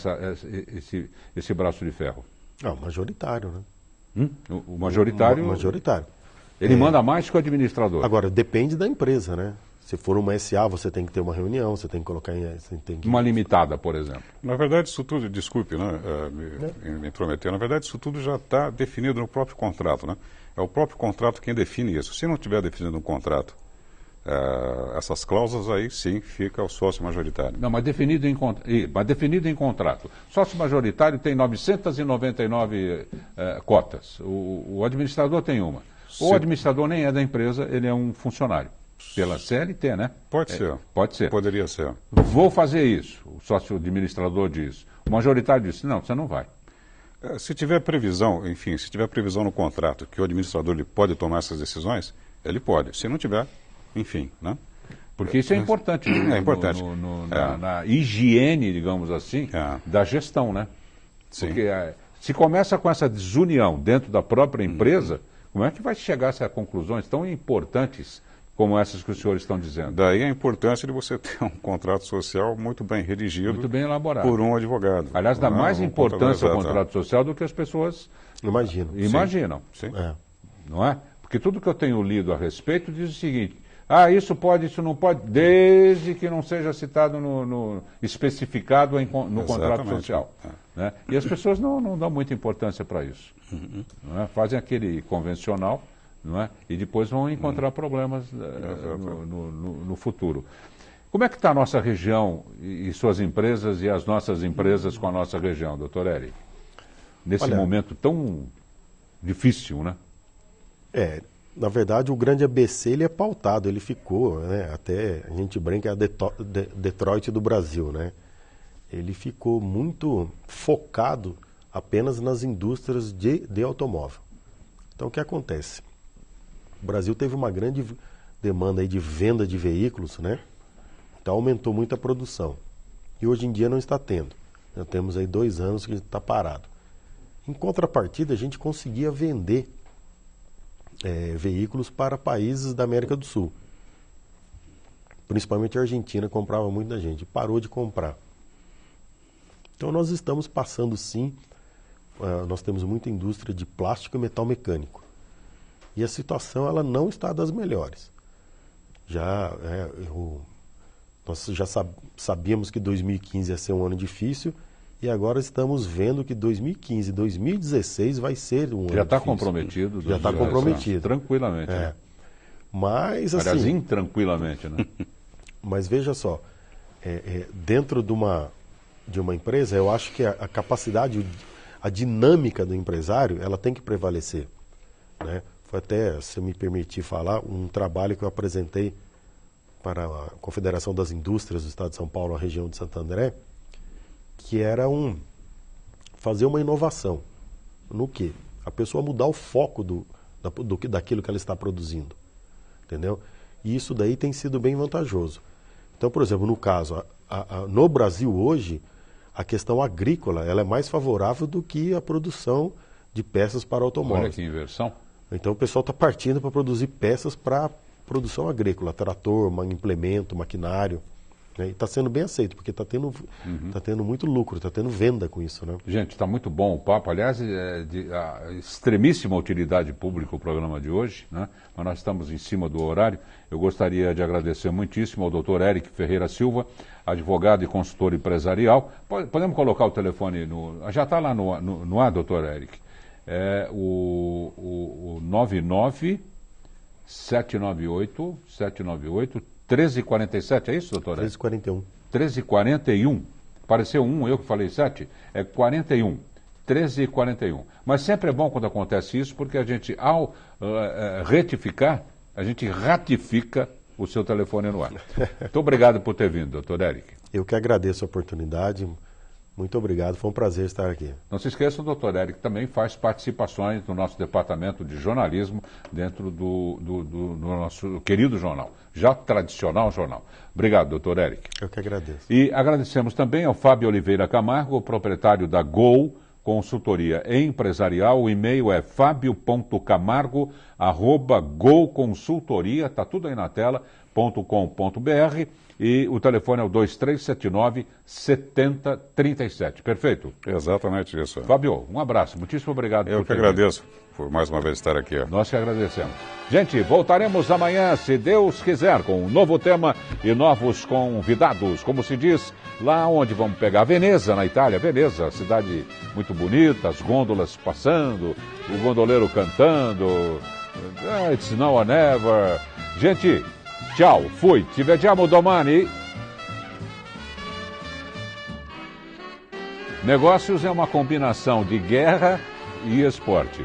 Speaker 2: esse braço de ferro?
Speaker 4: O majoritário, né?
Speaker 2: O majoritário.
Speaker 4: O majoritário.
Speaker 2: Ele manda mais que o administrador.
Speaker 4: Agora, depende da empresa, né? Se for uma SA, você tem que ter uma reunião, você tem que colocar
Speaker 2: Uma limitada, por exemplo.
Speaker 3: Na verdade, isso tudo, desculpe, né, me intrometer, na verdade, isso tudo já está definido no próprio contrato, né? É o próprio contrato quem define isso. Se não tiver definido no contrato essas cláusulas, aí sim fica o sócio majoritário.
Speaker 2: Não, mas definido em contrato. Sócio majoritário tem 999 cotas. O administrador tem uma. O administrador nem é da empresa, ele é um funcionário. Pela CLT, né?
Speaker 3: Pode ser.
Speaker 2: Pode ser.
Speaker 3: Poderia ser.
Speaker 2: Vou fazer isso. O sócio administrador diz. O majoritário diz, não, você não vai.
Speaker 3: Se tiver previsão, enfim, se tiver previsão no contrato que o administrador ele pode tomar essas decisões, ele pode. Se não tiver, enfim, né?
Speaker 2: Porque isso é importante.
Speaker 3: É importante.
Speaker 2: Na higiene, digamos assim, da gestão, né?
Speaker 3: Sim.
Speaker 2: Porque se começa com essa desunião dentro da própria empresa, como é que vai chegar a essas conclusões tão importantes como essas que os senhores estão dizendo?
Speaker 3: Daí a importância de você ter um contrato social muito bem redigido,
Speaker 2: muito bem elaborado,
Speaker 3: por um advogado.
Speaker 2: Aliás, dá mais importância ao contrato social do que as pessoas imaginam.
Speaker 3: Sim.
Speaker 2: Não é? Porque tudo que eu tenho lido a respeito diz o seguinte: isso pode, isso não pode, desde que não seja citado especificado no contrato social. Né? E as pessoas não dão muita importância para isso. Não é? Fazem aquele convencional, não é? E depois vão encontrar problemas no futuro. Como é que está a nossa região e suas empresas e as nossas empresas com a nossa região, doutor Eric? Nesse momento tão difícil, né?
Speaker 4: Na verdade, o grande ABC ele é pautado, ele ficou, né? Até a gente brinca, é a Detroit do Brasil, né? Ele ficou muito focado apenas nas indústrias de automóvel. Então, o que acontece? O Brasil teve uma grande demanda aí de venda de veículos, né? Então, aumentou muito a produção. E hoje em dia não está tendo. Já temos aí 2 anos que está parado. Em contrapartida, a gente conseguia vender veículos para países da América do Sul. Principalmente a Argentina comprava muito da gente, parou de comprar. Então nós estamos passando sim, nós temos muita indústria de plástico e metal mecânico. E a situação ela não está das melhores. Nós já sabíamos que 2015 ia ser um ano difícil, e agora estamos vendo que 2015 e 2016 vai ser um ano difícil. Já está
Speaker 2: comprometido.
Speaker 4: Já está comprometido.
Speaker 2: Tranquilamente.
Speaker 4: Né? Mas assim...
Speaker 2: Aliás, intranquilamente, né?
Speaker 4: Mas veja só, dentro de uma empresa, eu acho que a capacidade, a dinâmica do empresário, ela tem que prevalecer. Né? Foi até, se me permitir falar, um trabalho que eu apresentei para a Confederação das Indústrias do Estado de São Paulo, a região de Santo André, que era fazer uma inovação. No quê? A pessoa mudar o foco daquilo que ela está produzindo. Entendeu? E isso daí tem sido bem vantajoso. Então, por exemplo, no caso, no Brasil hoje, a questão agrícola ela é mais favorável do que a produção de peças para automóveis.
Speaker 2: Olha que inversão.
Speaker 4: Então o pessoal está partindo para produzir peças para produção agrícola, trator, implemento, maquinário. Né? E está sendo bem aceito, porque está tendo muito lucro, está tendo venda com isso. Né?
Speaker 2: Gente, está muito bom o papo. Aliás, é de extremíssima utilidade pública o programa de hoje, né? Mas nós estamos em cima do horário. Eu gostaria de agradecer muitíssimo ao Dr. Eric Ferreira Silva, advogado e consultor empresarial. Podemos colocar o telefone no... Já está lá no ar, Dr. Eric. É o 99-798-1347, é isso, doutor?
Speaker 4: 1341.
Speaker 2: 1341. Pareceu eu que falei 7, é 41. 1341. Mas sempre é bom quando acontece isso, porque a gente, ao retificar, a gente ratifica o seu telefone no ar. Muito obrigado por ter vindo, doutor Eric.
Speaker 4: Eu que agradeço a oportunidade. Muito obrigado, foi um prazer estar aqui.
Speaker 2: Não se esqueça, o doutor Eric também faz participações no nosso departamento de jornalismo dentro do nosso querido jornal, já tradicional jornal. Obrigado, doutor Eric.
Speaker 4: Eu que agradeço.
Speaker 2: E agradecemos também ao Fábio Oliveira Camargo, proprietário da Gol Consultoria Empresarial. O e-mail é fabio.camargo@golconsultoria, está tudo aí na tela, .com.br. E o telefone é o 2379-7037. Perfeito?
Speaker 3: Exatamente isso.
Speaker 2: Fábio, um abraço. Muitíssimo obrigado.
Speaker 3: Eu que agradeço por mais uma vez estar aqui.
Speaker 2: Nós que agradecemos. Gente, voltaremos amanhã, se Deus quiser, com um novo tema e novos convidados. Como se diz, lá onde vamos pegar Veneza, na Itália. Veneza, cidade muito bonita, as gôndolas passando, o gondoleiro cantando. It's now or never. Gente, tchau, fui. Ci vediamo domani. Negócios é uma combinação de guerra e esporte.